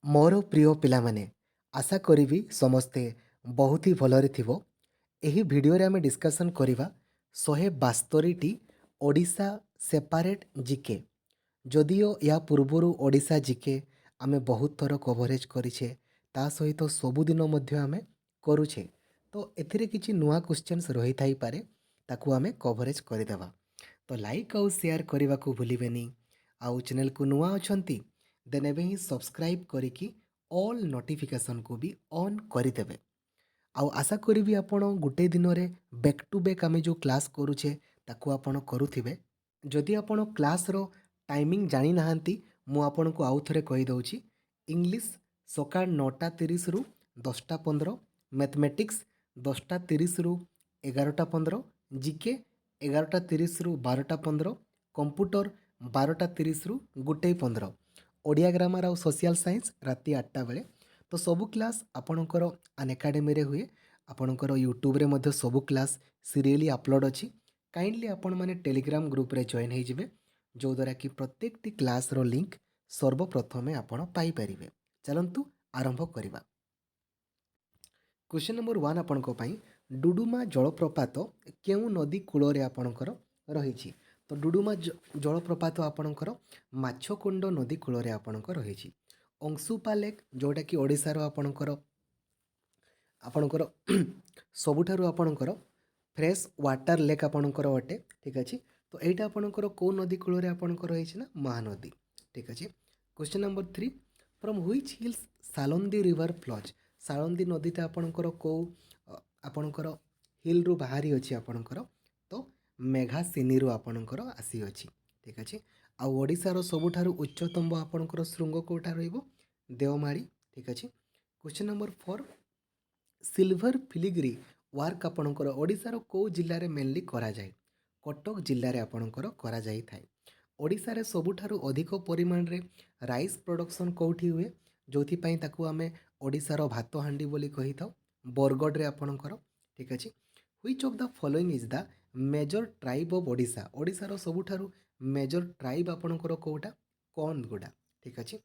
ମୋର ପ୍ରିୟ ପିଲାମାନେ, ଆଶା କରିବି ସମସ୍ତେ ବହୁତ ହି ଭଲରେ ଥିବ। ଏହି ଭିଡ଼ିଓରେ ଆମେ ଡିସ୍କସନ୍ କରିବା 172ଟି ଓଡ଼ିଶା ସେପାରେଟ୍ ଜିକେ। ଯଦିଓ ଏହା ପୂର୍ବରୁ ଓଡ଼ିଶା ଜିକେ ଆମେ ବହୁତ ଥର କଭରେଜ୍ କରିଛେ, ତା ସହିତ ସବୁଦିନ ମଧ୍ୟ ଆମେ କରୁଛେ, ତ ଏଥିରେ କିଛି ନୂଆ କ୍ୱେଶ୍ଚନ୍ସ ରହିଥାଇପାରେ, ତାକୁ ଆମେ କଭରେଜ୍ କରିଦେବା। ତ ଲାଇକ୍ ଆଉ ସେୟାର କରିବାକୁ ଭୁଲିବେନି। ଆଉ ଚ୍ୟାନେଲକୁ ନୂଆ ଅଛନ୍ତି ଦେନ୍ ଏବେ ହିଁ ସବସ୍କ୍ରାଇବ୍ କରିକି ଅଲ୍ ନୋଟିଫିକେସନ୍କୁ ବି ଅନ୍ କରିଦେବେ। ଆଉ ଆଶା କରିବି ଆପଣ ଗୋଟେ ଦିନରେ ବ୍ୟାକ୍ ଟୁ ବ୍ୟାକ୍ ଆମେ ଯେଉଁ କ୍ଲାସ୍ କରୁଛେ ତାକୁ ଆପଣ କରୁଥିବେ। ଯଦି ଆପଣ କ୍ଲାସ୍ର ଟାଇମିଂ ଜାଣିନାହାନ୍ତି, ମୁଁ ଆପଣଙ୍କୁ ଆଉ ଥରେ କହିଦେଉଛି। ଇଂଲିଶ ସକାଳ 9:30ରୁ 10:15, ମ୍ୟାଥମେଟିକ୍ସ 10:30ରୁ 11:15, ଜିକେ 11:30ରୁ 12:15, କମ୍ପ୍ୟୁଟର 12:30ରୁ 1:15, ଓଡ଼ିଆ ଗ୍ରାମାର ଆଉ ସୋସିଆଲ ସାଇନ୍ସ ରାତି 8ଟା ବେଳେ। ତ ସବୁ କ୍ଲାସ୍ ଆପଣଙ୍କର ଅନଏକାଡେମୀରେ ହୁଏ। ଆପଣଙ୍କର ୟୁଟ୍ୟୁବରେ ମଧ୍ୟ ସବୁ କ୍ଲାସ୍ ସିରିଏଲି ଅପଲୋଡ଼ ଅଛି। କାଇଣ୍ଡଲି ଆପଣମାନେ ଟେଲିଗ୍ରାମ ଗ୍ରୁପରେ ଜଏନ୍ ହେଇଯିବେ, ଯେଉଁଦ୍ୱାରା କି ପ୍ରତ୍ୟେକଟି କ୍ଲାସ୍ର ଲିଙ୍କ୍ ସର୍ବପ୍ରଥମେ ଆପଣ ପାଇପାରିବେ। ଚାଲନ୍ତୁ ଆରମ୍ଭ କରିବା। କ୍ୱେଶ୍ଚନ୍ ନମ୍ବର 1 ଆପଣଙ୍କ ପାଇଁ, ଡୁଡୁମା ଜଳପ୍ରପାତ କେଉଁ ନଦୀ କୂଳରେ ଆପଣଙ୍କର ରହିଛି? ତ ଡୁଡୁମା ଜଳପ୍ରପାତ ଆପଣଙ୍କର ମାଛକୁଣ୍ଡ ନଦୀ କୂଳରେ ଆପଣଙ୍କର ରହିଛି। ଅଂଶୁପା ଲେକ୍, ଯେଉଁଟାକି ଓଡ଼ିଶାର ଆପଣଙ୍କର ସବୁଠାରୁ ଆପଣଙ୍କର ଫ୍ରେଶ୍ ୱାଟର ଲେକ୍ ଆପଣଙ୍କର ଅଟେ। ଠିକ୍ ଅଛି, ତ ଏଇଟା ଆପଣଙ୍କର କେଉଁ ନଦୀ କୂଳରେ ଆପଣଙ୍କର ରହିଛି ନା ମହାନଦୀ। ଠିକ୍ ଅଛି। Question number 3, from which hills Salandi river flows? Salandi ନଦୀଟା ଆପଣଙ୍କର କେଉଁ ଆପଣଙ୍କର ହିଲ୍ରୁ ବାହାରି ଅଛି ଆପଣଙ୍କର? ତ ମେଘାସିନିରୁ ଆପଣଙ୍କର ଆସିଅଛି। ଠିକ୍ ଅଛି। ଆଉ ଓଡ଼ିଶାର ସବୁଠାରୁ ଉଚ୍ଚତମ ଆପଣଙ୍କର ଶୃଙ୍ଗ କେଉଁଟା ରହିବ? ଦେଓମାଳି। ଠିକ୍ ଅଛି। Question number 4, silver filigree work ଆପଣଙ୍କର ଓଡ଼ିଶାର କେଉଁ ଜିଲ୍ଲାରେ ମେନଲି କରାଯାଏ? କଟକ ଜିଲ୍ଲାରେ ଆପଣଙ୍କର କରାଯାଇଥାଏ। ଓଡ଼ିଶାରେ ସବୁଠାରୁ ଅଧିକ ପରିମାଣରେ ରାଇସ୍ ପ୍ରଡକ୍ସନ୍ କେଉଁଠି ହୁଏ? ଯେଉଁଥିପାଇଁ ତାକୁ ଆମେ ଓଡ଼ିଶାର ଭାତ ହାଣ୍ଡି ବୋଲି କହିଥାଉ, ବରଗଡ଼ରେ ଆପଣଙ୍କର। ଠିକ୍ ଅଛି। Which of the following is the major tribe of Odisha? ଓଡ଼ିଶାର ସବୁଠାରୁ ମେଜର ଟ୍ରାଇବ୍ ଆପଣଙ୍କର କେଉଁଟା? କନ୍ଧଗୁଡ଼ା। ଠିକ୍ ଅଛି।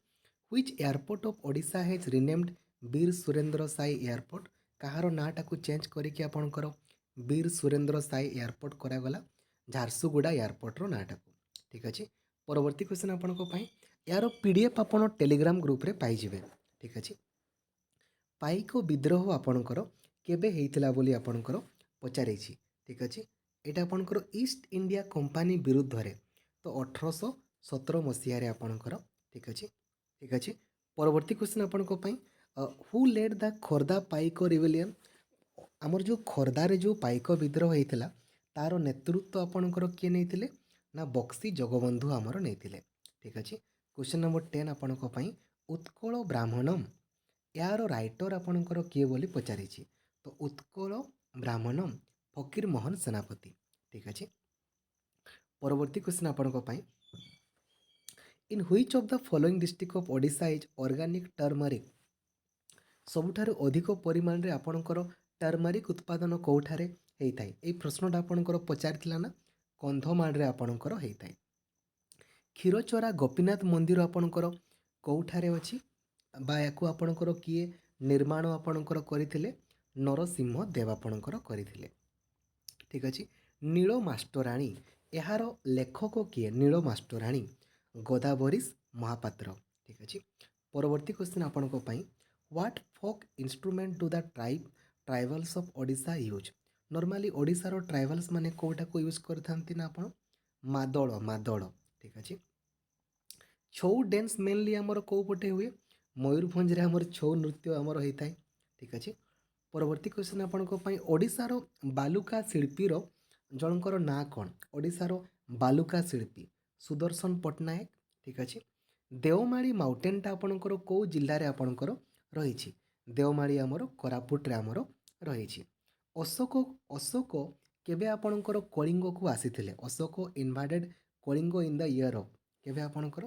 Which airport of Odisha has renamed Veer Surendra Sai airport? କାହାର ନାଁଟାକୁ ଚେଞ୍ଜ କରିକି ଆପଣଙ୍କର ବୀର ସୁରେନ୍ଦ୍ର ସାଇ ଏୟାରପୋର୍ଟ କରାଗଲା? ଝାରସୁଗୁଡ଼ା ଏୟାରପୋର୍ଟର ନାଁଟାକୁ। ଠିକ୍ ଅଛି। ପରବର୍ତ୍ତୀ କ୍ୱେଶ୍ଚନ୍ ଆପଣଙ୍କ ପାଇଁ, ଏହାର PDF ଆପଣ ଟେଲିଗ୍ରାମ ଗ୍ରୁପରେ ପାଇଯିବେ। ଠିକ୍ ଅଛି। ପାଇକ ବିଦ୍ରୋହ ଆପଣଙ୍କର କେବେ ହେଇଥିଲା ବୋଲି ଆପଣଙ୍କର ପଚାରିଛି? ଠିକ୍ ଅଛି। ଏଇଟା ଆପଣଙ୍କର ଇଷ୍ଟ ଇଣ୍ଡିଆ କମ୍ପାନୀ ବିରୁଦ୍ଧରେ, ତ 1817 ମସିହାରେ ଆପଣଙ୍କର। ଠିକ୍ ଅଛି। ଠିକ୍ ଅଛି। ପରବର୍ତ୍ତୀ କ୍ୱେଶ୍ଚନ୍ ଆପଣଙ୍କ ପାଇଁ, ହୁ ଲେଡ୍ ଦ ଖୋର୍ଦ୍ଧା ପାଇକ ରିବେଲିୟନ୍? ଆମର ଯେଉଁ ଖୋର୍ଦ୍ଧାରେ ଯେଉଁ ପାଇକ ବିଦ୍ରୋହ ହେଇଥିଲା ତାର ନେତୃତ୍ୱ ଆପଣଙ୍କର କିଏ ନେଇଥିଲେ? ନା ବକ୍ସି ଜଗବନ୍ଧୁ ଆମର ନେଇଥିଲେ। ଠିକ୍ ଅଛି। କ୍ୱେଶ୍ଚନ୍ ନମ୍ବର 10 ଆପଣଙ୍କ ପାଇଁ, ଉତ୍କଳ ବ୍ରାହ୍ମଣମ୍ ଏହାର ରାଇଟର ଆପଣଙ୍କର କିଏ ବୋଲି ପଚାରିଛି? ତ ଉତ୍କଳ ବ୍ରାହ୍ମଣମ୍ ଫକୀର ମୋହନ ସେନାପତି। ଠିକ୍ ଅଛି। ପରବର୍ତ୍ତୀ କ୍ୱେଶ୍ଚନ୍ ଆପଣଙ୍କ ପାଇଁ, in which of the following district of Odisha is organic turmeric? ସବୁଠାରୁ ଅଧିକ ପରିମାଣରେ ଆପଣଙ୍କର ଟର୍ମରିକ୍ ଉତ୍ପାଦନ କେଉଁଠାରେ ହେଇଥାଏ? ଏଇ ପ୍ରଶ୍ନଟା ଆପଣଙ୍କର ପଚାରିଥିଲା ନା, କନ୍ଧମାଳରେ ଆପଣଙ୍କର ହେଇଥାଏ। କ୍ଷୀରଚୋରା ଗୋପୀନାଥ ମନ୍ଦିର ଆପଣଙ୍କର କେଉଁଠାରେ ଅଛି? ବା ୟାକୁ ଆପଣଙ୍କର କିଏ ନିର୍ମାଣ ଆପଣଙ୍କର କରିଥିଲେ? ନରସିଂହ ଦେବ ଆପଣଙ୍କର କରିଥିଲେ। ଠିକ୍ ଅଛି। ନୀଳ ମାଷ୍ଟରାଣୀ, ଏହାର ଲେଖକ କିଏ? ନୀଳ ମାଷ୍ଟରାଣୀ ଗୋଦାବରୀଶ ମହାପାତ୍ର। ଠିକ୍ ଅଛି। ପରବର୍ତ୍ତୀ କ୍ୱେଶ୍ଚନ୍ ଆପଣଙ୍କ ପାଇଁ, what folk instrument do the tribals of Odisha use? Normally ଓଡ଼ିଶାର ଟ୍ରାଇବାଲ୍ସ ମାନେ କେଉଁଟାକୁ ୟୁଜ୍ କରିଥାନ୍ତି ନା ଆପଣ? ମାଦଳ। ମାଦଳ। ଠିକ୍ ଅଛି। ଛଉ ଡ୍ୟାନ୍ସ ମେନଲି ଆମର କେଉଁ ପଟେ ହୁଏ? ମୟୂରଭଞ୍ଜରେ ଆମର ଛଉ ନୃତ୍ୟ ଆମର ହେଇଥାଏ। ଠିକ୍ ଅଛି। ପରବର୍ତ୍ତୀ କ୍ୱେଶ୍ଚନ୍ ଆପଣଙ୍କ ପାଇଁ, ଓଡ଼ିଶାର ବାଲୁକା ଶିଳ୍ପୀର ଜଣଙ୍କର ନାଁ କ'ଣ? ଓଡ଼ିଶାର ବାଲୁକା ଶିଳ୍ପୀ ସୁଦର୍ଶନ ପଟ୍ଟନାୟକ। ଠିକ୍ ଅଛି। ଦେଓମାଳି ମାଉଣ୍ଟେନଟା ଆପଣଙ୍କର କେଉଁ ଜିଲ୍ଲାରେ ଆପଣଙ୍କର ରହିଛି? ଦେଓମାଳି ଆମର କୋରାପୁଟରେ ଆମର ରହିଛି। ଅଶୋକ କେବେ ଆପଣଙ୍କର କଳିଙ୍ଗକୁ ଆସିଥିଲେ? Ashoka invaded Kalinga in the year of କେବେ ଆପଣଙ୍କର?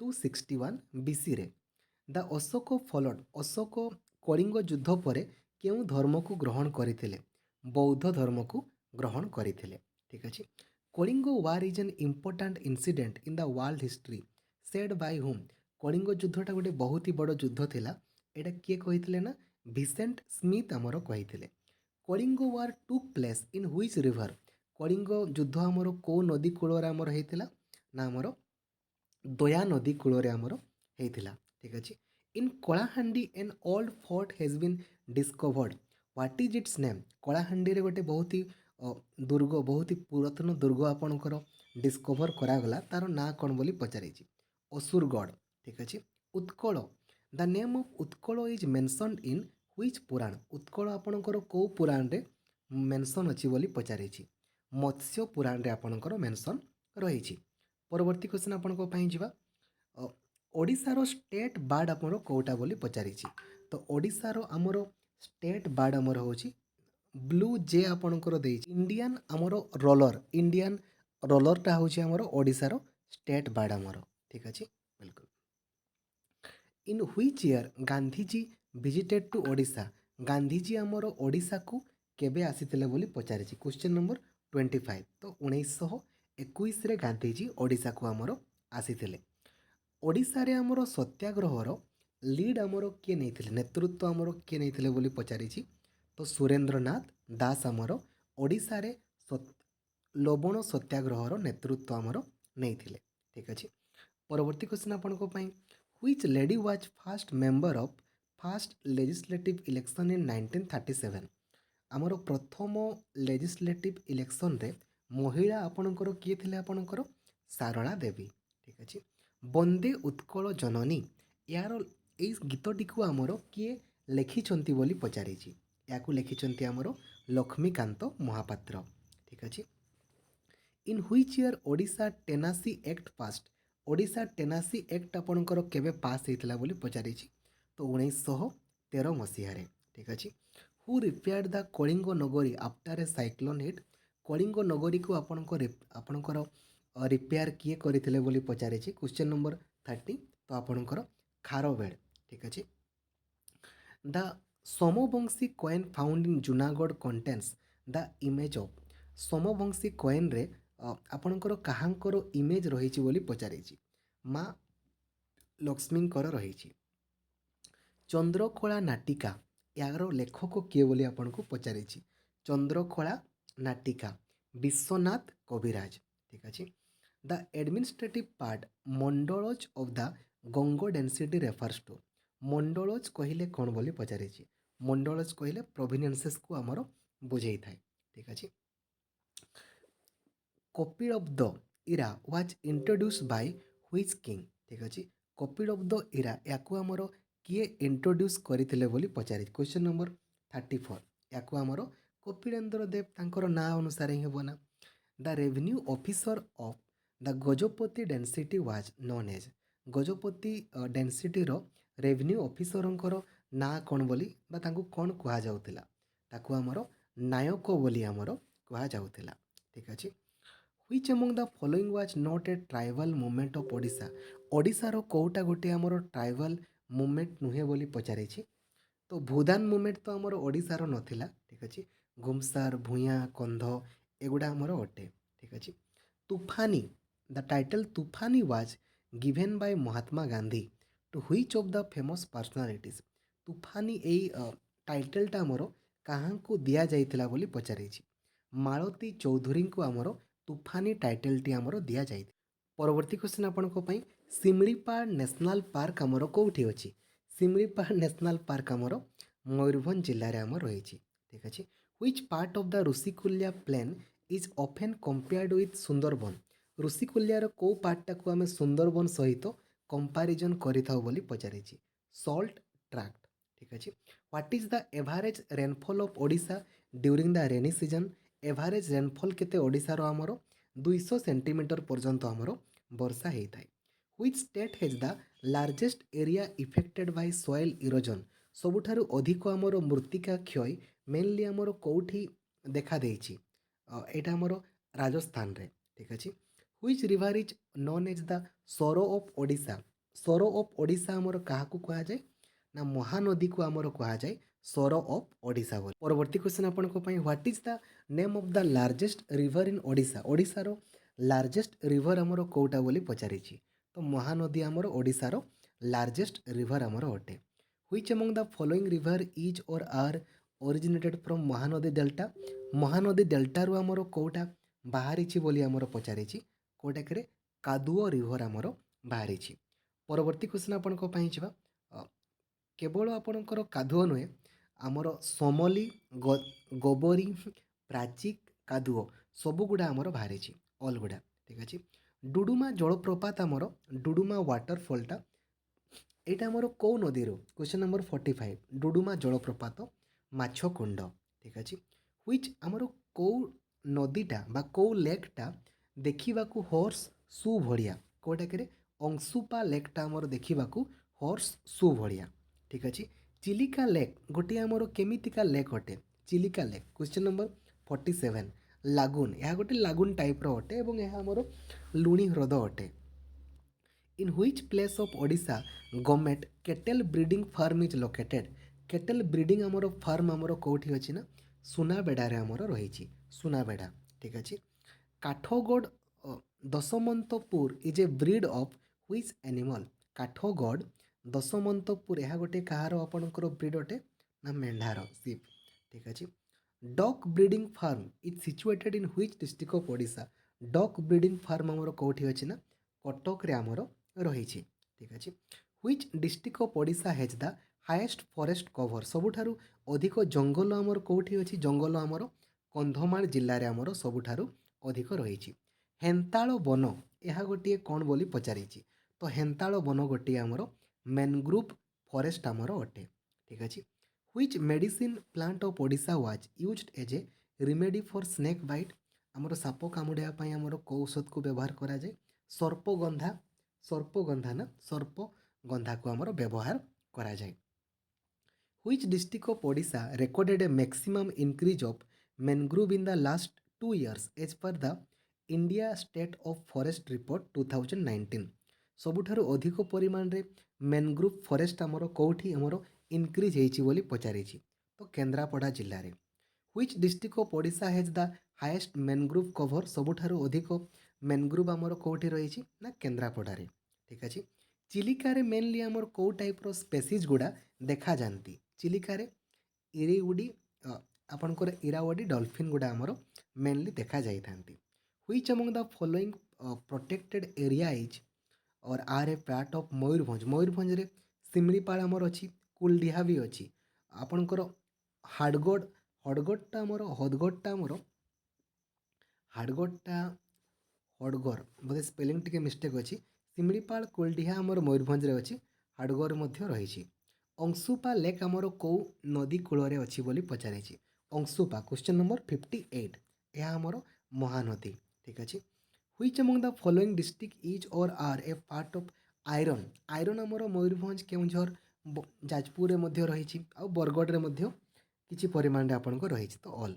261 BCରେ। ଦ ଅଶୋକ ଫଲୋଡ୍, ଅଶୋକ କଳିଙ୍ଗ ଯୁଦ୍ଧ ପରେ କେଉଁ ଧର୍ମକୁ ଗ୍ରହଣ କରିଥିଲେ? ବୌଦ୍ଧ ଧର୍ମକୁ ଗ୍ରହଣ କରିଥିଲେ। ଠିକ୍ ଅଛି। Kalinga war is an important incident in the world history said by whom? Kalinga युद्धटा गोटे बहुत ही बड़ युद्ध थिला। एटा किए कहिथिले ना भिसेंट स्मिथ आमर कहिथिले। Kalinga war took place in which river, Kalinga युद्ध आमर को नदी कूल आमर होइथिला ना आमर दया नदी कूल आमर होइथिला। ठीक अछि। In Kalahandi an old fort has been discovered, what is its name, Kalahandi रे गोटे बहुत ही दुर्ग, बहुत ही पुरातन दुर्ग आपणकर डिस्कवर करागला, तार ना कौन बोली पचारिछि असुरगढ़। ठीक अछि। Utkal, the name of Utkal is mentioned in which Purana, Utkal आपणकर को पुराण रे मेंशन अछि बोली पचारिछि मत्स्य पुराण रे आपणकर मेंशन रहिछि। परवर्ती क्वेश्चन आपणको पई जिबा ओडिशार स्टेट बार्ड आमर कोटा बोली पचारिछि। तो ओडिशार आमर स्टेट बार्ड आमर होछि ब्लू जे आपणकर देइछि इंडियन आमर रोलर, इंडियन रोलरटा होछि आमर ओडिशार स्टेट बार्ड आमर। ठीक अछि। बिल्कुल। In which year Gandhiji visited to Odisha, Gandhiji आमर ओडिशा को केबे आसीथिले बोली पचारिछि क्वेश्चन नंबर 25। तो 1921 रे गांधीजी ओडिशा को आमर आसीथिले। ओडिशा रे आमर सत्याग्रहर लीड आमर किए नेइथिले, नेतृत्व आमर किए नेइथिले बोली पचारिछि। तो सुरेंद्रनाथ दास आमर ओडिशा रे लवण सत्याग्रहर नेतृत्व आमर नेइथिले। ठीक अछि। परवर्ती क्वेश्चन आपनको पई which lady was first member of first legislative election in 1937, आमर प्रथम लेजिस्लेटिव इलेक्शन रे महिला आपणकर किए थिले आपणकर सारला देवी। ठीक अछि। वंदे उत्कल जननी, यार एई गीतटी को आमर किए लेखिछंती बोली पचारिछि, याकू लेखिछंती आमर लक्ष्मीकांत महापात्र। ठीक अछि। In which year Odisha tenancy act passed, Odisha tenancy act आपणकर केबे पास होइथिला बोली पचारिछि। तो 1913 मसीहारे। ठीक अछि। हु रिपेयर्ड द कलिंग नगरी after a cyclone hit, Kalinga नगरी को आपणकर रिपेयर किए करथिले बोली पचारिछि क्वेश्चन नंबर 30। तो आपणकर खारवेल। ठीक अछि। The Somvanshi coin found in Junagadh contains the image of, Somvanshi coin रे आपणकर काहांकर इमेज रहिछि बोली पचारिछि माँ लक्ष्मींकर रहिछि। चंद्रकला नाटिका, यार लेखक किए बोली आपनको पचारिछि चंद्रकला नाटिका विश्वनाथ कविराज। ठीक अछि। The administrative part mandalas of the Ganga dynasty refers to, mandalas कहिले कौन बोली पचारिछि, मंडलोज कहिले प्रोविनेंसेस को आमर बुझेई थाए। ठीक अछि। Kapil of the era was introduce by which king. ठीक अछि। कपिल ऑफ द इरा याकू आमर किए इंट्रोड्यूस करथिले बोली पचारि क्वेश्चन नंबर 34। याकू आमर कपिलेंद्र देव तांकर ना अनुसार ही हेबो ना। The revenue officer of the Gajapati dynasty was known as, Gajapati dynasty रो रेवेन्यू ऑफिसरंकर ना कौन बोली बा तांको कौन कुहा जाउतिला, ताकू आमर नायक बोली आमर कुहा जाउतिला। ठीक अछि। Which among the following was not a tribal movement of Odisha, ओडिशार कोउटा गोटे आमर ट्राइबल मूवमेंट नुहे बोली पचारिछि। तो भूदान मूवमेंट तो आमर ओडिशार नथिला। ठीक अछि। गुमसार भूया कंध एगुड़ा आमर अटे। ठीक अछि। Toofani, the title Toofani was given by Mahatma Gandhi to which of the famous personalities, Toofani एई टाइटलटा आमर काहांकू दिया जाइथिला बोली पचारिछि मालती चौधुरी को आमर तूफानी टाइटलटी आमर दिया जाइथि। परवर्ती क्वेश्चन आपनको पई सिमलीपाल नेशनल पार्क आमर कोउठी अछि, सिमलीपाल नेशनल पार्क आमर मयूरभंज जिल्ला रे आमर रहिछि। ठीक अछि। Which part of the Rushikulya plain is often compared with Sundarban, ऋषिकुल्यार को पार्टटा को आमे सुंदरबन सहित कंपैरिजन करिथाउ बोली पचारिछि सॉल्ट ट्रैक्ट। ठीक अछि। What is the average rainfall of Odisha during the rainy season, average rainfall केते ओडिशा रो आमर 200 सेंटीमीटर पर्यंत आमर वर्षा हेइथाय। Which state has the largest area affected by soil erosion, सबुठारु अधिक आमर मृत्तिका क्षय मेनली आमर कोउठी देखा देइछि एटा आमर राजस्थान रे। ठीक अछि। Which river is known as the sorrow of Odisha, sorrow of Odisha आमर काहाकू कहा जाय ना महानदी को आमर कहा जाय सरो ऑफ ओडिशा बोली। परवर्ती क्वेश्चन आपनको पई what is the name of the largest river in Odisha, ओडिशार लार्जेस्ट रिवर आमर कोउटा बोली पचारिछि तो महानदी आमर ओडिशार लार्जेस्ट रिवर आमर अटे। Which among the following river is or are originated from Mahanadi delta. Mahanadi delta रु आमर कोटा बाहरी बोली आमर पचारि कोटा करे कादुओ रिवर आमर बाहरी। परवर्ती क्वेश्चन आपनको पाई जिबा केवल आपणकर कादुओ नुहे आमर समली गोबरी प्राचिक कादुओ सबुगुड़ा आमर बाहरी ऑल गुड़ा ठीक अच्छे। डुडुमा जलप्रपात आमर डुडुमा वाटरफॉलटा यहाँ आमर कौ नदी क्वेश्चन नंबर 45 डुडुमा जलप्रपात माछकुंड ठीक अच्छे। व्हिच आमर कौ नदीटा बा कौ लेकटा देखा हॉर्स सु भड़िया कौटा के अंशुपा लेकटा आमर देखा हॉर्स सु भड़िया ठीक अच्छे। चिलिका लेक गोटे आमर केमितिका लेक अटे चिलिका लेक क्वेश्चन नंबर 47 लागुन यह गोटे लागुन टाइप रो अटे एवं यह आमर लुणी ह्रद अटे। In which place of Odisha government cattle breeding farm is located. Cattle breeding आमर फार्म आमर कौटी अच्छी ना सुनाबेड़ारे आमर रही सुनाबेड़ा ठीक अच्छे। काठगोड़ Dasmantpur is a breed of which animal. काठगोड़ दशमंतपुर यह गोटे कहार आपणकर ब्रीड अटे ना मेंढार सिप ठीक अच्छे। Duck breeding farm is situated in which district of Odisha. Duck breeding farm आमर कौटी अच्छी ना कटक रे आमर रही ठीक अच्छे। Which district of Odisha has the highest forest cover सबुठारु अधिक जंगल आमर कौटी अच्छी जंगल आमर कंधमाल जिले में आमर सबुठारु अधिक रही। हेन्ताल वन यह गोटे कौन बोली पचारि तो हेन्ताल वन गोटे आमर मैनग्रोव फॉरेस्ट आमर अटे ठीक अच्छे। Which medicine plant of Odisha was used as a remedy for snake bite आमर साप कामुड़ापी आमर कौ औषध को व्यवहार करा जाए सर्पगंधा ना सर्पगंधा को आमर व्यवहार करा जाए। Which district of Odisha recorded a maximum increase of mangrove in the last 2 years as per the India State of Forest Report 2019। सबुठारु अधिक परिमाण रे मैनग्रोव फॉरेस्ट आमर कौटी आमर इनक्रीज होइछि बोली पचारि तो केन्द्रापड़ा जिले में। Which district of Odisha has the highest mangrove cover सबुठारु अधिक मैनग्रोव आमर कौटी रही ना केन्द्रापड़ा ठीक अच्छे। चिलिका रे मेनली आमर कौ टाइप रो स्पेसीज गुड़ा देखा जाती चिलिका रे इरिउडी आपणकर इरावडी डॉल्फिन गुड़ा आमर मेनली देखा जाई थांती। Which among the following protected area is or are a part of Mayurbhanj Mayurbhanj रे सिमलीपाल आमर अच्छी कुलडिहा भी अच्छी आपणकर हाडगढ़ हडगढ़टा आमर हदगढ़टा आमर हाडगढ़टा हडगढ़ बोधे स्पेलिंग टिके मिस्टेक अच्छी सिमलीपाल कुलडिहा आमर मयूरभंज रे अच्छी हाडगढ़ मध्य रही। अंशुपा लेक आमर कौ नदी कूल अच्छी बोली पचारि अंशुपा क्वेश्चन नंबर 58 यह आमर महानदी ठीक अच्छे। Which among the following district is or are a part of iron iron आमर मयूरभंज केउंझर जाजपुर मध्य रही बरगढ़ रे मध्य किछि परिमाण रे आपनको रही तो all.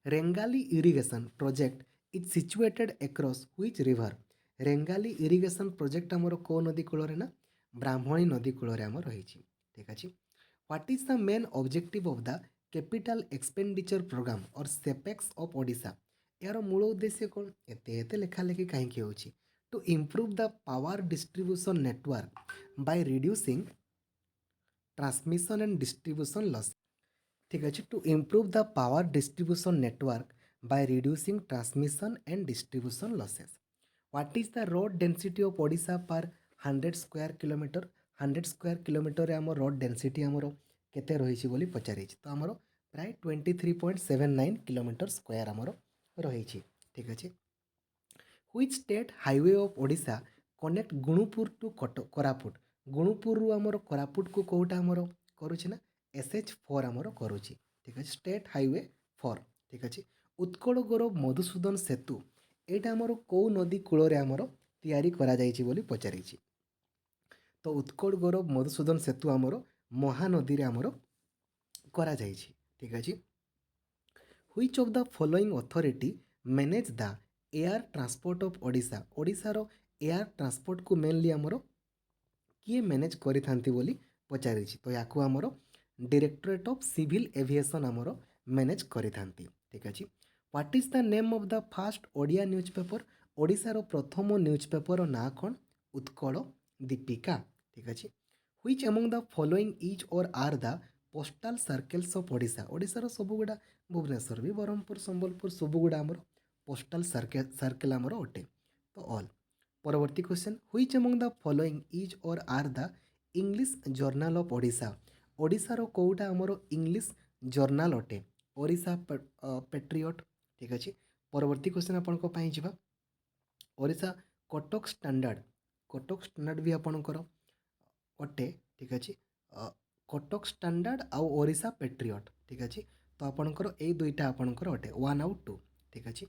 Rengali irrigation project is situated across which river. Rengali irrigation project आमर कौ नदी कूल ना ब्राह्मणी नदी कूल आमर रही ठीक अच्छे। What is the main objective of the capital expenditure program और सेपेक्स ऑफ ओडिशा यार मूल उद्देश्य कौन एते लेखालेखी कहीं हो to improve the power distribution network by reducing transmission and distribution loss ठीक अच्छे। To improve the power distribution network by reducing transmission and distribution losses. What is the road density of Odisha per 100 square kilometer 100 square kilometer आम road density आमर केते रही बोली पचारि तो आमर प्राय 23.79 किलोमीटर स्क्वायर आमर रही ठीक अच्छे। Which state highway of Odisha connect Gunupur to Koraput Gunupur आमर कोरापुट को कौटा आमर करुछि ना SH4 आमर करुछि ठीक अच्छे स्टेट हाईवे 4 ठीक अच्छे। उत्कल गौरव मधुसूदन सेतु एटा आमर कौ नदी कूल आमर तैयारी करा जाइछि बोली पचारि तो उत्कल गौरव मधुसूदन सेतु आमर महानदी रे आमर करा जाइछि ठीक अच्छे। Which of the following authority manage the air transport of Odisha ओडिशार एयर ट्रांसपोर्ट को मेनली आमर किए मैनेज करि थांती बोली पचारि तो याकू आमर डायरेक्टरेट ऑफ सिविल एविएशन आमर मैनेज करि थांती ठीक अच्छे। What is the name of the first Odia newspaper ओडिशार प्रथम न्यूज़पेपर ना कौन उत्कल दीपिका ठीक अच्छे which among the following is or are the postal circles of Odisha ओडिशार सबुगुड़ा भुवनेश्वर भी ब्रह्मपुर संबलपुर सबुगुड़ा आमर पोस्टाल सर्कल आमर अटे तो ऑल परवर्ती question which among the following is or are the English journal of Odisha ओडिशार कौटा आमर इंग्लिश जर्नाल अटे ओडिशा पेट्रियट ठीक अच्छे परवर्ती क्वेश्चन आपंक जा ओडिशा कटक स्टैंडर्ड भी आपणकर अटे ठीक अच्छे कटक स्टैंडर्ड आउ ओडिशा पेट्रियट ठीक अच्छे तो आपणकर ये दुईटा आपणकर अटे 1 आउ 2 ठीक अच्छे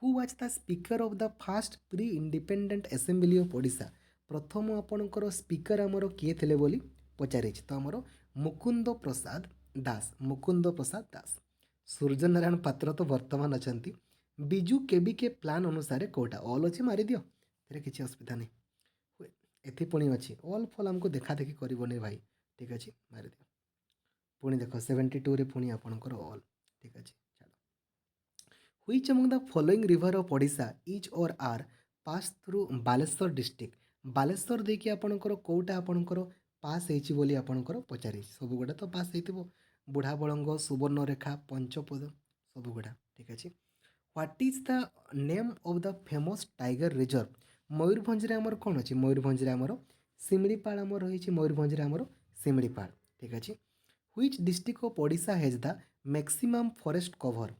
who was the speaker of the fast pre independent assembly of Odisha प्रथम आपणकर स्पीकर आमर किए थे बोली पचारि तो आमर मुकुंद प्रसाद दास सूर्य नारायण पात्र तो वर्तमान अच्छा विजु केबी के प्लान अनुसार कौटा ऑल अच्छे मारी दियो तेरे किसी असुविधा नहीं एथि पुणी अच्छी ऑल फल आमको देखा देखी करनी भाई ठीक अच्छे मारी दियो पुणी देख 72 पुणी आपणकर ऑल ठीक अच्छे छाड़ which among the following river of Odisha is or are pass through Baleswar district Baleswar देखिए आपणकर कौटा आपणकर पास होती बोली आपणकर पचारि सबुगुड़ा तो पास हो बुढ़ा बड़ंग सुवर्णरेखा पंचपद सबुगुड़ा ठीक अच्छे what is the name of the famous tiger reserve Mayurbhanj आमर कौन अच्छे मयूरभंज आमर सिमलीपाल आमर रही मयूरभंज आमर सिमलीपाल ठीक अच्छे which district of Odisha has the maximum forest cover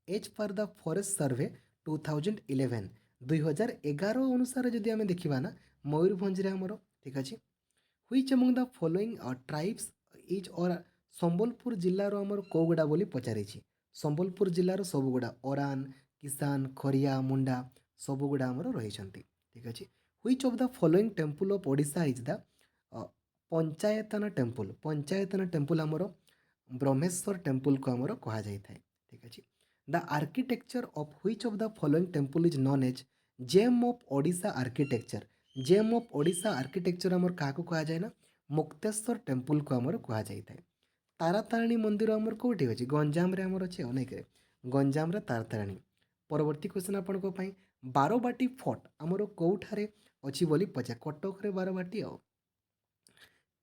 as per the forest survey 2011 2011 अनुसार जदि आम देखा ना मयूरभंज आमर ठीक अच्छे which among the following tribes is और संबलपुर जिल्लार आमर कौगुड़ा बोली पचारि संबलपुर जिल्लार सबुगुड़ा ओरान किसान खरिया मुंडा सबुगुड़ा आमर रही ठीक अच्छे which of the following temple of Odisha is the Panchayatana temple आमर ब्रह्मेश्वर टेम्पल को आमर कह जाए ठीक अच्छे the architecture of which of the following temple is known as gem of Odisha architecture gem of Odisha architecture आमर क्या कह जाए ना मुक्तेश्वर टेम्पल को आमर कह जाए तारातारिणी मंदिर आमर कौटी अच्छे गंजाम आमर अच्छे अनेक गंजाम तारातारिणी परवर्ती क्वेश्चन आपंक बारबाटी फोर्ट आमर कौठारे अच्छी बोली पचा कटक बारबाटी आ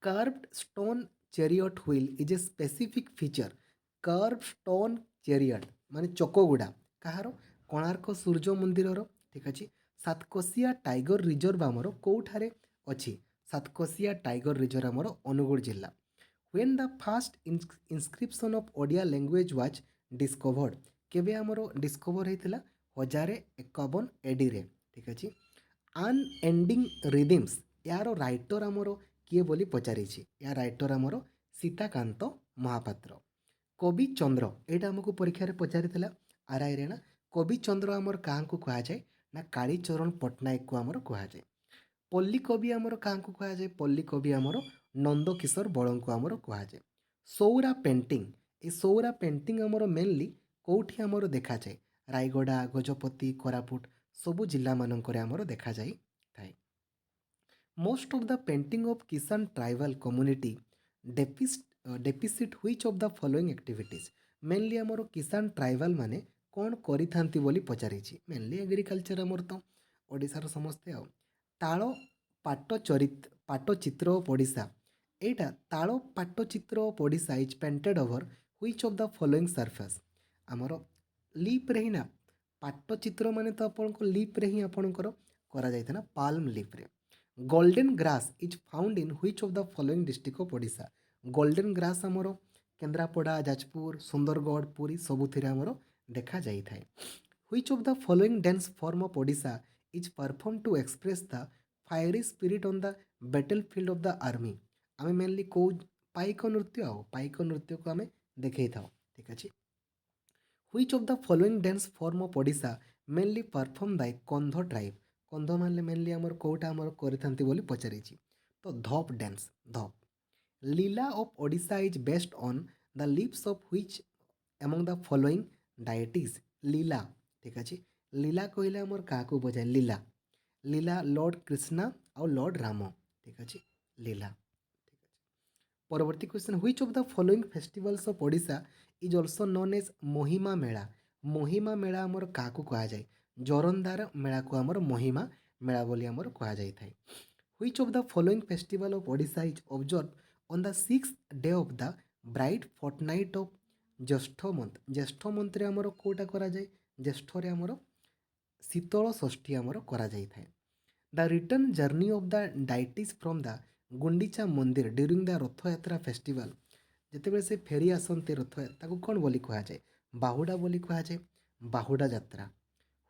curved stone chariot wheel is a specific feature curved stone chariot माने चकगुड़ा कहार कोणार्क सूर्य मंदिर ठीक अच्छे सातकोशिया टाइगर रिजर्व आमर कौठारे अच्छी सातकोशिया टाइगर रिजर्व आमर अनुगुल जिला when the first inscription of Odia language was discovered केबे आमर डिस्कवर होता 1051 एडी रे ठीक अच्छे आन एंडिंग रिदिम्स यार राइटर आमर किए बोली पचारि या राइटर आमर सीताकांत महापात्र कवि चंद्र यहाँ आमको परीक्षा पचारि आरआई रे ना कवि चंद्र आमर क्या कह जाए ना कालीचरण पट्टनायक को आमर कह जाए पल्ली कवि आमर क्या कह जाए पल्ली कवि आमर नंदकिशोर बड़ को आमर कह जाए सौरा पेंटिंग ये सौरा पेंटिंग आमर मेनली कौटी आमर देखा जाए रायगड़ा गजपति कोरापुट सबु जिला मानक आमर देखा जाए थाए most of the painting of Kisan tribal community depict which of the following activities mainly आमर किसान ट्राइबल माने कौन करि बोली पचारि मेनली एग्रीकल्चर आमर तो ओडिशार समस्ते आ ताल पाटचित्र ऑफ ओडिशा एटा ताल Pattachitra of Odisha is painted over which of the following surface आमर लीप रे ही ना पाटचित्र माने तो आपनको लीप रे ही आपणकर करा जाय ना पाल्म लीप रे golden grass is found in which of the following district of Odisha golden grass आमर केन्द्रापड़ा जाजपुर सुंदरगढ़ पुरी सबुथिरे आमर देखा जाई थाए which of the following dance form of Odisha is perform to express the fiery spirit on the battle field of the army आम mainly कौ पाइक नृत्य को आम देखे था ठीक अच्छे which of the following dance form of Odisha mainly perform by Kandh tribe Kandh मान मेनली आमर कौटा आमर करथांती बोली पचारि तो धप डांस धप लीला of Odisha is based on the lips of which among the following deities लीला ठीक अच्छे लीला कहले आमर क्या बुझाए लीला लीला लॉर्ड कृष्णा और लॉर्ड राम ठीक अच्छे लीला ठीक अच्छे परवर्ती question which of the following festivals of Odisha is also known as Mahima Mela आमर क्या कह जाए जोरंदार मेला को आमर महिमा मेला बोली आमर कह जाए Which of the following festival of Odisha is observed on the 6th day of the bright fortnight of ଜ୍ୟେଷ୍ଠ month? ଜ୍ୟେଷ୍ଠ monthରେ ଆମର କେଉଁଟା କରାଯାଏ? ଜ୍ୟେଷ୍ଠରେ ଆମର ଶୀତଳ ଷଷ୍ଠୀ ଆମର କରାଯାଇଥାଏ। The return journey of the deities from the Gundicha ମନ୍ଦିର during the ରଥଯାତ୍ରା festival, ଯେତେବେଳେ ସେ ଫେରି ଆସନ୍ତି ରଥ, ତାକୁ କ'ଣ ବୋଲି କୁହାଯାଏ? ବାହୁଡ଼ା ବୋଲି କୁହାଯାଏ, Bahuda Yatra.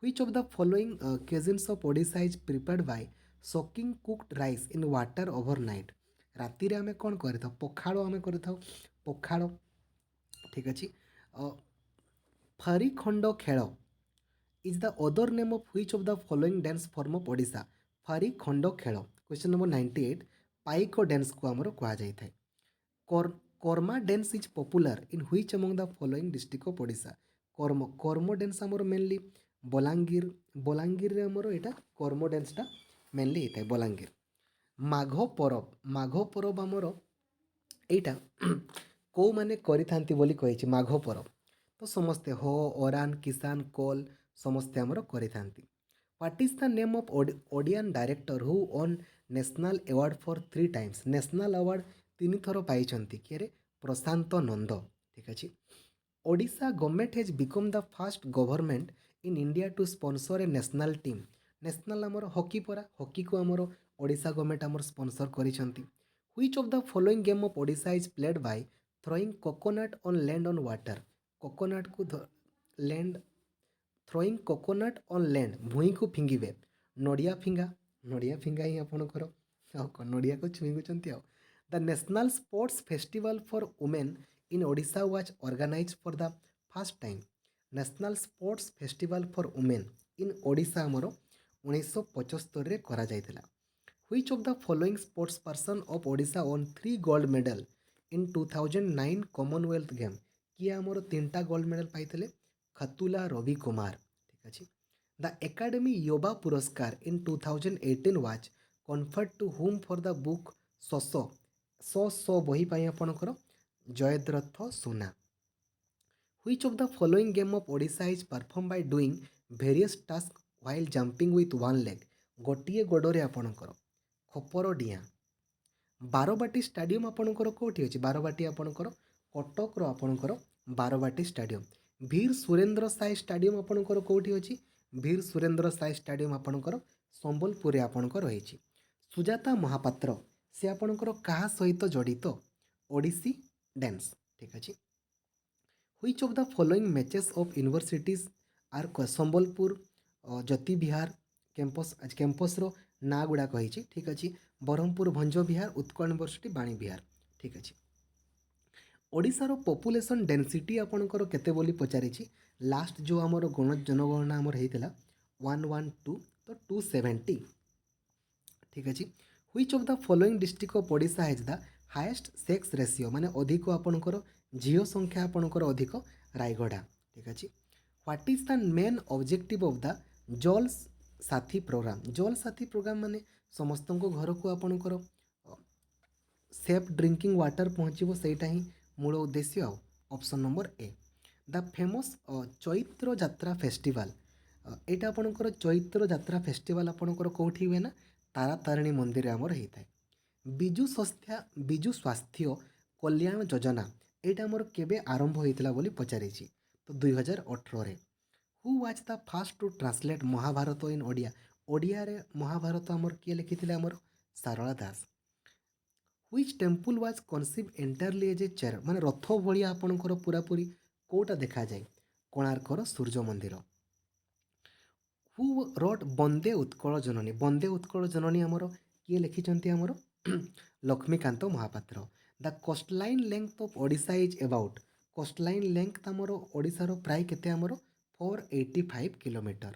Which of the following cuisines of Odisha is prepared by soaking cooked rice in water overnight? ରାତିରେ ଆମେ କ'ଣ କରିଥାଉ? ପଖାଳ ଆମେ କରିଥାଉ, ପଖାଳ। ଠିକ୍ ଅଛି। ଫାରିଖଣ୍ଡ ଖେଳ is the other name of which of the following dance form of Odisha? ଫାରିଖଣ୍ଡ ଖେଳ। Question number 98, ପାଇକ ଡ୍ୟାନ୍ସକୁ ଆମର କୁହାଯାଇଥାଏ। କର୍ମା dance is popular in which among the following district of Odisha? କର୍ମ ଡ୍ୟାନ୍ସ ଆମର ମେନଲି ବଲାଙ୍ଗୀରରେ ଆମର ଏଇଟା କର୍ମ ଡ୍ୟାନ୍ସଟା ମେନଲି ହେଇଥାଏ ବଲାଙ୍ଗୀର। ମାଘ ପରବ ଆମର ଏଇଟା କେଉଁମାନେ କରିଥାନ୍ତି ବୋଲି କହିଛି? ମାଘ ପରବ ତ ସମସ୍ତେ ହୋ, ଅରାନ, କିଷାନ, କୋଲ ସମସ୍ତେ ଆମର କରିଥାନ୍ତି। What is the name of Odian director who won national award for 3 times? National award 3 ଥର ପାଇଛନ୍ତି କିଏରେ? ପ୍ରଶାନ୍ତ ନନ୍ଦ। ଠିକ୍ ଅଛି। Odisha government has become the first government in India to sponsor a national team. National ଆମର ହକି ପରା, ହକିକୁ ଆମର ଓଡ଼ିଶା ଗଭର୍ଣ୍ଣମେଣ୍ଟ ଆମର ସ୍ପନ୍ସର କରିଛନ୍ତି। Which of the following game of Odisha is played by throwing coconut on land on water? କୋକୋନଟ୍କୁ throwing coconut on land, ଭୂଇଁକୁ ଫିଙ୍ଗିବେ। ନଡ଼ିଆ ଫିଙ୍ଗା ହିଁ ଆପଣଙ୍କର, ଆଉ କ'ଣ ନଡ଼ିଆକୁ ଫିଙ୍ଗୁଛନ୍ତି ଆଉ। The national sports festival for women in Odisha was organise for the first time. National sports festival for women in Odisha ଆମର 1975ରେ କରାଯାଇଥିଲା। Which of the following sports person of Odisha won 3 gold medal in 2009 Commonwealth Game? କିଏ ଆମର 3ଟା gold medal ପାଇଥିଲେ? ଖତୁଲା ରବି କୁମାର। ଠିକ୍ ଅଛି। ଦ academy Yuva Puraskar in 2018 was conferred to whom for the book ଶୋ ବହି ପାଇଁ ଆପଣଙ୍କର ଜୟଦ୍ରଥ ସୁନା। Which of the following game of Odisha is performed by doing various tasks while jumping with one leg? ଗୋଟିଏ ଗୋଡ଼ରେ ଆପଣଙ୍କର ଖପର ଡିଆଁ। ବାରବାଟୀ ଷ୍ଟାଡ଼ିୟମ୍ ଆପଣଙ୍କର କେଉଁଠି ଅଛି? ବାରବାଟୀ ଆପଣଙ୍କର କଟକର ଆପଣଙ୍କର ବାରବାଟୀ ଷ୍ଟାଡ଼ିୟମ୍। ଭୀର ସୁରେନ୍ଦ୍ର ସାଏ ଷ୍ଟାଡ଼ିୟମ୍ ଆପଣଙ୍କର କେଉଁଠି ଅଛି? ଭୀର ସୁରେନ୍ଦ୍ର ସାଏ ଷ୍ଟାଡ଼ିୟମ୍ ଆପଣଙ୍କର ସମ୍ବଲପୁରରେ ଆପଣଙ୍କର ରହିଛି। ସୁଜାତା ମହାପାତ୍ର ସେ ଆପଣଙ୍କର କାହା ସହିତ ଜଡ଼ିତ? ଓଡ଼ିଶୀ ଡ୍ୟାନ୍ସ। ଠିକ୍ ଅଛି। Which of the following matches of universities are Sambalpur Jyoti Bihar କ୍ୟାମ୍ପସର ନାଁ ଗୁଡ଼ା କହିଛି। ଠିକ୍ ଅଛି। ବ୍ରହ୍ମପୁର ଭଞ୍ଜ ବିହାର, ଉତ୍କଳ ୟୁନିଭର୍ସିଟି ବାଣୀ ବିହାର। ଠିକ୍ ଅଛି। ଓଡ଼ିଶାର ପପୁଲେସନ୍ ଡେନ୍ସିଟି ଆପଣଙ୍କର କେତେ ବୋଲି ପଚାରିଛି। ଲାଷ୍ଟ ଯେଉଁ ଆମର ଜନଗଣନା ଆମର ହେଇଥିଲା 112 ତ 270। ଠିକ୍ ଅଛି। Which of the following district of Odisha has the highest sex ratio? ମାନେ ଅଧିକ ଆପଣଙ୍କର ଝିଅ ସଂଖ୍ୟା ଆପଣଙ୍କର ଅଧିକ ରାୟଗଡ଼ା। ଠିକ୍ ଅଛି। What is the main objective of the ଜଲ ସାଥୀ ପ୍ରୋଗ୍ରାମ? ଜଲ ସାଥୀ ପ୍ରୋଗ୍ରାମ ମାନେ ସମସ୍ତଙ୍କ ଘରକୁ ଆପଣଙ୍କର ସେଫ୍ ଡ୍ରିଙ୍କିଂ ୱାଟର ପହଞ୍ଚିବ, ସେଇଟା ହିଁ ମୂଳ ଉଦ୍ଦେଶ୍ୟ। ଆଉ option number A. The famous Chaitra Yatra festival, ଏଇଟା ଆପଣଙ୍କର ଚୈତ୍ର ଯାତ୍ରା ଫେଷ୍ଟିଭାଲ ଆପଣଙ୍କର କେଉଁଠି ହୁଏ ନା ତାରାତାରିଣୀ ମନ୍ଦିରରେ ଆମର ହେଇଥାଏ। ବିଜୁ ସ୍ୱାସ୍ଥ୍ୟ କଲ୍ୟାଣ ଯୋଜନା ଏଇଟା ଆମର କେବେ ଆରମ୍ଭ ହେଇଥିଲା ବୋଲି ପଚାରିଛି? ତ 2018ରେ। Who was the first to translate Mahabharat in Odia? ଓଡ଼ିଆରେ ମହାଭାରତ ଆମର କିଏ ଲେଖିଥିଲେ? ଆମର Sarala Das. Which temple was conceived entirely as a chair? ମାନେ ରଥ ଭଳିଆ ଆପଣଙ୍କର ପୁରାପୁରି କେଉଁଟା ଦେଖାଯାଏ? କୋଣାର୍କର ସୂର୍ଯ୍ୟ ମନ୍ଦିର। Who wrote Bande Utkal Janani? ବନ୍ଦେ ଉତ୍କଳ ଜନନୀ ଆମର କିଏ ଲେଖିଛନ୍ତି? ଆମର Laxmikanta Mohapatra. The coastline length of Odisha is about? Coastline length ଆମର ଓଡ଼ିଶାର ପ୍ରାୟ କେତେ? ଆମର 485 kilometre.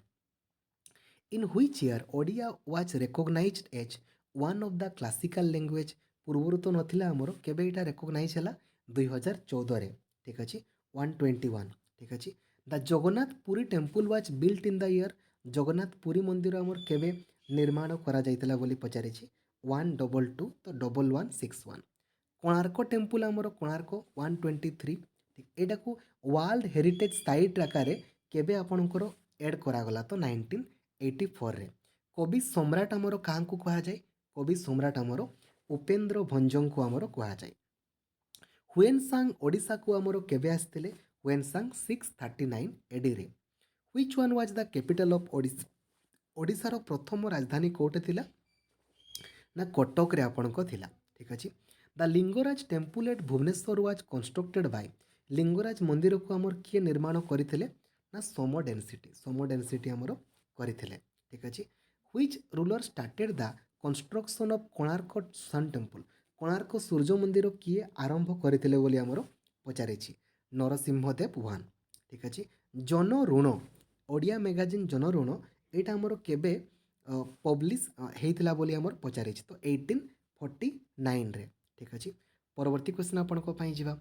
In which year Odia was recognised as one of the classical language? ପୂର୍ବରୁ ତ ନଥିଲା ଆମର, କେବେ ଏଇଟା ରେକଗ୍ନାଇଜ୍ ହେଲା? 2014ରେ। ଠିକ୍ ଅଛି। 121। ଠିକ୍ ଅଛି। The Jagannath Puri temple was built in the year? Jagannath Puri ମନ୍ଦିର ଆମର କେବେ ନିର୍ମାଣ କରାଯାଇଥିଲା ବୋଲି ପଚାରିଛି? 122 ତ 1161। କୋଣାର୍କ ଟେମ୍ପୁଲ ଆମର କୋଣାର୍କ 123। ଏଇଟାକୁ ୱାର୍ଲଡ ହେରିଟେଜ୍ ସାଇଟ୍ ଆକାରରେ କେବେ ଆପଣଙ୍କର ଏଡ୍ କରାଗଲା? ତ 1984ରେ। କବି ସମ୍ରାଟ ଆମର କାହାକୁ କୁହାଯାଏ? कवि सम्राट आमर उपेन्द्र भंजଙ୍କୁ आमर कुहाଯାଏ। हुएनसांग ओडिशा को आमर केबे आसिथिले? हुएनसांग 639 एडी रे। Which one was the capital of Odisha? ओडिशार प्रथम राजधानी कोटे थिला ना कटक रे आपणक थिला। ठीक अछि। The Lingaraj temple at Bhubaneswar was constructed by. Lingaraj मंदिर को आमर किए निर्माण करथिले ना सोमो डेंसिटी आमर करथिले। ठीक अछि। Which ruler started the construction of Konark sun temple? Konark सूर्य मंदिर किए आरंभ करथिले बोली आमर पचारिछि? नरसिंहदेव वन। ठीक अछि। जन ऋण ओडिया मैगजीन जन ऋण एटा आमर केबे पब्लिश हेइतिला बोली आमर पचारिछि? तो 1849 रे। ठीक अछि। परवर्ती क्वेश्चन आपनक पई जिबा।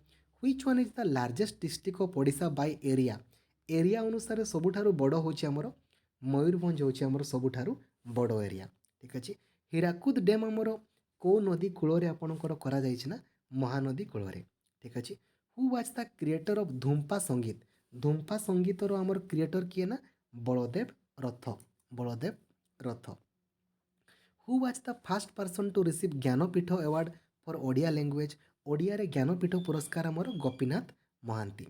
Which one is the largest district of Odisha by area? Area अनुसार सबुठारु बड़ होछि आमर मयूरभंज होछि आमर सबुठारु बड़ एरिया। ठीक अछि। हीराकुद डैम आमर को नदी कूल आपणकर करा जाइछि ना महानदी कूल। ठीक अछि। Who was the creator of Dhumpa Sangeet? Dhumpa संगीतर आमर क्रिएटर किए ना Baldev Rath. Baladev Rath. Who was the first person to receive Jnanpith award for Odia language? Odia रे ज्ञानपीठ पुरस्कार आमर गोपीनाथ महांती।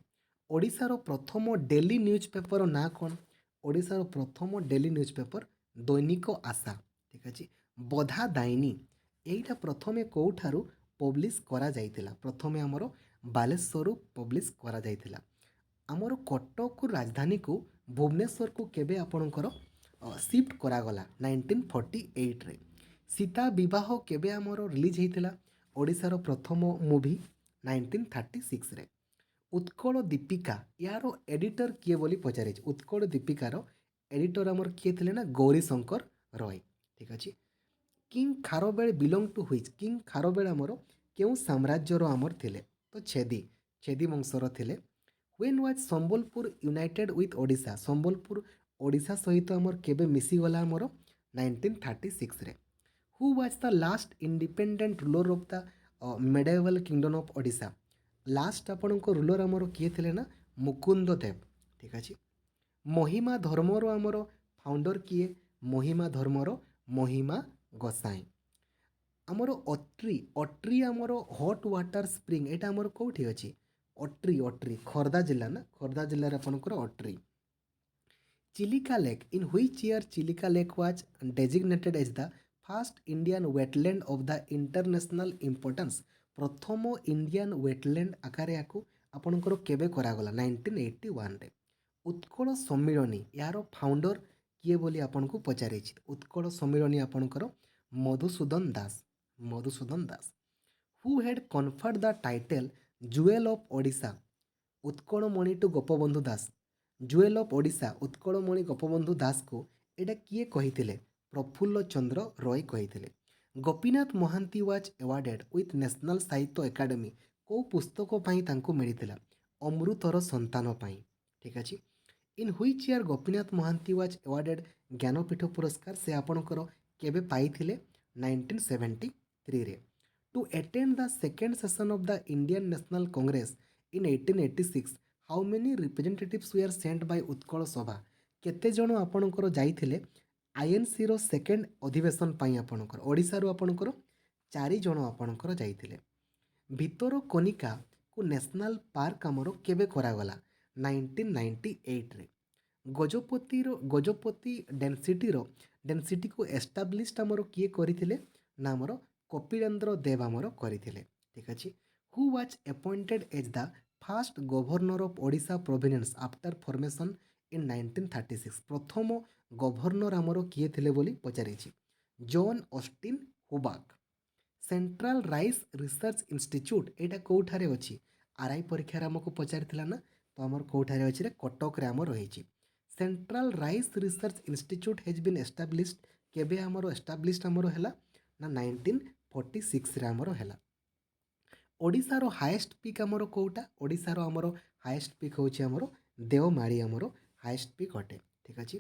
ओडिशार प्रथम डेली न्यूज पेपर ना कौन? ओडिशार प्रथम डेली न्यूज पेपर दैनिक आशा। ठीक अछि। बधा दायनी एटा प्रथमे कोठारु पब्लिश करा जाइतिला? प्रथमे आमर बालेश्वरु पब्लिश करा जाइतिला। आमर कटक राजधानी को भुवनेश्वर को केबे आपणकर शिफ्ट करागला? 1948 रे। सीता विवाह केबे आमर रिलीज होइतिला? ओडिशार प्रथम मूवी 1936 रे। उत्कल दीपिका यार एडिटर किए बोली पचारे? उत्कल दीपिकार एडिटर आमर किए थिले ना गौरीशंकर रॉय। ठीक अछि। King Kharavela belong to which? King Kharavela आमर केउ साम्राज्यर आमर थिले? तो छेदी वंशर थिले। When was Sambalpur united with Odisha? Sambalpur Odisha सहित आमर केबे मिसी गला आमर 1936 रे। Who was the last independent ruler of the medieval kingdom of Odisha? Last आपणक रूलर आमर किए थिले ना मुकुंद देव। ठीक अछि। महिमा धर्मर आमर फाउंडर किए? महिमा धर्मर महिमा गोसाई। आमर अट्री आमर हॉट वाटर स्प्रिंग एटा आमर कोठी अछि? अट्री खोर्धा जिला ना खोर्धा जिल्ला रे आपणकर अट्री। Chilika lake in which year Chilika lake was designated as the first Indian wetland of the international importance? प्रथम इंडियन वेटलैंड आकारे याकू आपणकर केबे करागला? 1981 रे। उत्कल सम्मिलनी यार फाउंडर किए बोली आपनको पचारिछि? उत्कल सम्मिलनी आपणकर Madhusudan Das. Madhusudan Das. Who had conferred the title jewel of Odisha? Utkalmani to Gopabandhu Das. Jewel of Odisha Utkalmani Gopabandhu Das को एटा किए कहिथिले? प्रफुल्ल चंद्र रॉय कहिथिले। Gopinath Mohanty was awarded with national Sahitya academy को पुस्तक पई तांको मिलिथिला? अमृतर संतान पई। ठीक अछि। In which year Gopinath Mohanty was awarded Jnanpith पुरस्कार से आपणकर केबे पाइथिले? 1973 रे। To attend the second session of the Indian national Congress in 1886 how many representatives way are sent by Utkal सभा? केते जण आपणकर जाइथिले आईएनसी रो सेकेंड अधिवेशन पई? आपणकर ओडिसा रो आपणकर 4 जण आपणकर जाइथिले। भितर कनिका को नेशनल पार्क आमर केबे करागला? 1998 रे। गजपति डेंसिटी को एस्टाब्लिश्ड आमर किए करिथिले? ना आमर कपिलेंद्र देव आमर करिथिले। ठीक अछि। Who was appointed as the first governor of Odisha province after formation in 1936? प्रथम गवर्नर आमर किए थिले बोली पचारिछि? जॉन ऑस्टिन हुबाक। सेंट्रल राइस रिसर्च इंस्टीट्यूट एटा कोठारे अछि? आरआई परीक्षा आमको पचारिथिला ना तो आमर कोठारे अछि रे कटक रे आमर रहिछि। Central rice research institute has been established केबे आमर एस्टाब्लिश्ड आमर हैला ना 1946 रे आमर हैला। ओडिशार हाईएस्ट पीक आमर कोउटा? ओडिशार आमर हाईएस्ट पीक होछि आमर देवमाळी आमर हाईएस्ट पीक अटे। ठीक अछि।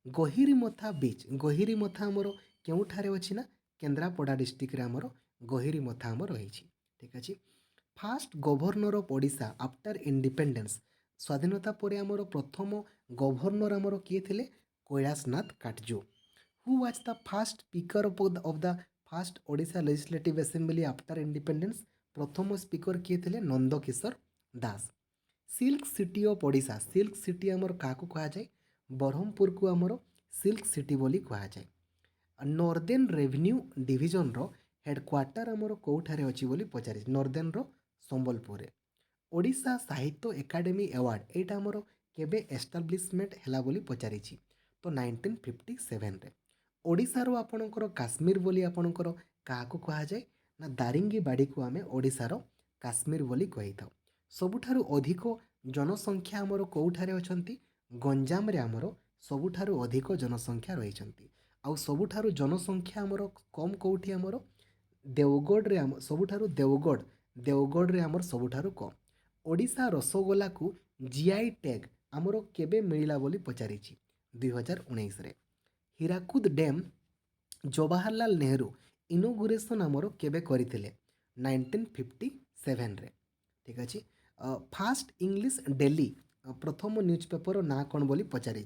गहिरीमथा बीच गहिरीमथा आमर केउठारे अछि ना केन्द्रापड़ा डिस्ट्रिक्ट रे आमर गहिरीमथा आमर रहिछि। ठीक अछि। First governor of Odisha after independence स्वाधीनता परे आमर प्रथम गवर्नर आमर किए थिले? Kailashnath Katju. Who was the first speaker of the first Odisha legislative assembly after independence प्रथम स्पीकर किए थे Nandakishore Das. Silk city of Odisha, silk city आमर क्या कह जाए ब्रह्मपुर को आमर सिल्क सिटी बोली कह जाए। नॉर्दर्न रेवेन्यू डिविजन रो हेडक्वार्टर आमर कौठारे अच्छी बोली पचारि नॉर्दर्न रो संबलपुर रे। ओडिशा साहित्य एकाडेमी अवार्ड एटा आमर केबे एस्टाब्लिशमेंट हैला बोली पचारि तो 1957 रे। ओडिशार आपणकर काश्मीर बोली आपणकर क्या कह जाए ना दारिंगीबाड़ी को आमे ओडिशार काश्मीर बोली कही थाउ। सबुठारु अधिक जनसंख्या आमर कौठारे अछंती गंजाम रे आमर सबुठारु अधिक जनसंख्या रहिछंती। आउ सबुठारु जनसंख्या आमर कम कौठी आमर देवगढ़ रे सबुठारु देवगढ़ रे आमर सबुठारु कम। ओडिशा रसगोला को जीआई टैग आमर केबे मिलिला बोली पचारि 2019 रे। हीराकुद डैम जवाहरलाल नेहरू इनोगुरेसन आमर केबे करथिले 1957 रे। ठीक अछि। फास्ट इंग्लिश डेली प्रथम न्यूज पेपर ना कौन बोली पचारि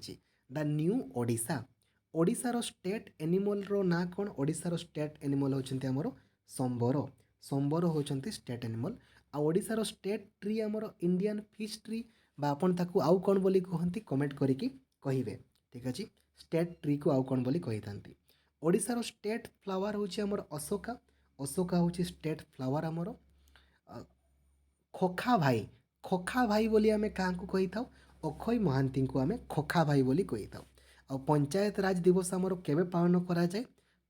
द न्यू ओडिशा। ओडिशार स्टेट एनिमल रो ना कौन ओडिशार स्टेट एनिमल होचंती आमर संबर। संबर होचंती स्टेट एनिमल। आ ओडिशार स्टेट ट्री आमर इंडियन फिश ट्री बा आपन ताकू आउ कौन बोली कहंती कमेंट करिकी कहिबे। ठीक अछि। स्टेट ट्री को आउ कौन बोली कहितांती। ओडिशार स्टेट फ्लावर होची आमर अशोका। अशोका होची स्टेट फ्लावर आमर। खोखा भाई, खोखा भाई बोली आमे काहाकू कही थाउ अक्षय महांती को आमे खोखा भाई बोली कही थाउ। आ पंचायत राज दिवस आमर केबे पालन करा जाए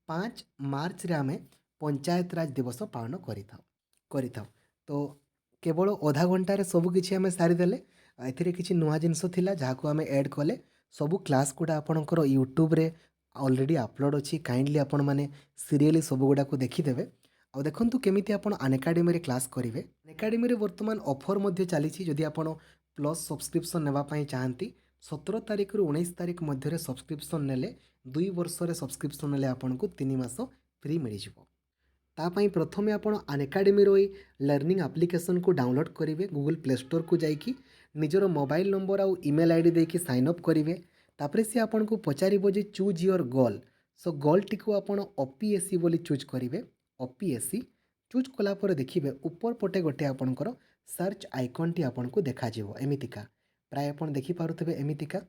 5 मार्च रे आमे पंचायत राज दिवस पालन करिथाउ। तो केवल अधा घंटारे सब किछि आमे सारी देले। एथिरे किछि नुआ जिंस थिला जाहाकू आमे ऐड कले। सबु क्लास गुडा आपणकर यूट्यूब रे ऑलरेडी अपलोड अछि। काइंडली आपण माने सीरियली सब गुडा को देखि देबे। आ देखंतु केमिति आपण अनएकाडेमी रे क्लास करिवे। अनएकाडेमी रे वर्तमान ऑफर मध्ये चलीछि। जदि आपण प्लस सब्सक्रिप्शन नेबा पई चाहंती 17 तारिख रु 19 तारिख मध्य सब्सक्रिप्शन नेले 2 वर्ष रे सब्सक्रिप्शन नेले आपनको 3 मास फ्री मिल जिवो। तापाई प्रथमे आपण अनएकाडेमी रो लर्निंग एप्लिकेशन को डाउनलोड करेंगे। गूगल प्ले स्टोर को जाइए निजर मोबाइल नंबर आउ ईमेल आईडी देके साइन अप करेंगे। तापर सी आपन को पचारिबो जे choose your goal. So goal टी को आपण ओपीएससी बोली चूज करेंगे। ओपीएससी चूज कला पर देखिए ऊपर पटे गोटे आपणकर सर्च आइकन टी आपन को देखा जिवो एमितिका। प्राय आपन देखि पारुथबे एमितिका।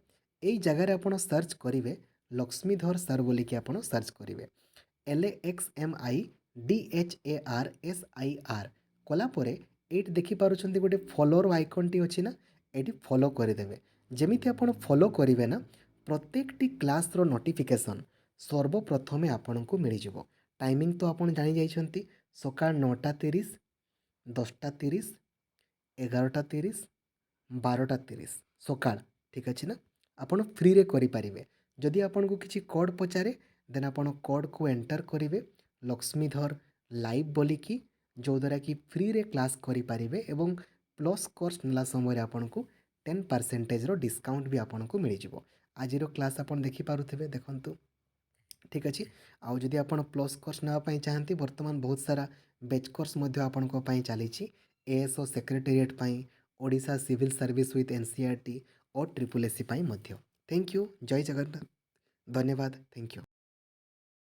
एई जगह रे आपण सर्च करेंगे लक्ष्मीधर सर बोली कि आपण सर्च करेंगे LAXMIDHARSIR कलापर ये देखिपुं गोटे फॉलोअर आइकन टी अच्छी ना ये फॉलो करदे। जमीती आप फॉलो करेंगे ना प्रत्येक टी क्लास रो नोटिफिकेशन सर्वप्रथमे आपन को मिल जाव। टाइमिंग तो आप जानी जाइछंती सकाळ 9:30 10:30 11:30 12:30 सकाळ। ठीक अच्छे ना आपन फ्री रे करि परिबे। जदि आपन को किसी कोड पचारे देन आपन कोड को एंटर करेंगे लक्ष्मीधर लाइव बोलिकी जो द्वारा कि फ्री रे क्लास करि परिबे एवं प्लस कोर्स नेला समय आपन को 10% रो डिस्काउंट भी आपन को मिल जिवो। आज रो क्लास आपन देखि पारुथिबे देखंतु। ठीक अछि। आउ जदि आपन प्लस कोर्स नेबा पई चाहंती वर्तमान बहुत सारा बेच कोर्स मध्ये आपन को पई चलीछि। एएसओ सेक्रेटेरिएट पई Odisha civil service with NCERT और ट्रिपल एससी पई मध्ये। Thank you. जय जगन्नाथ। धन्यवाद। Thank you.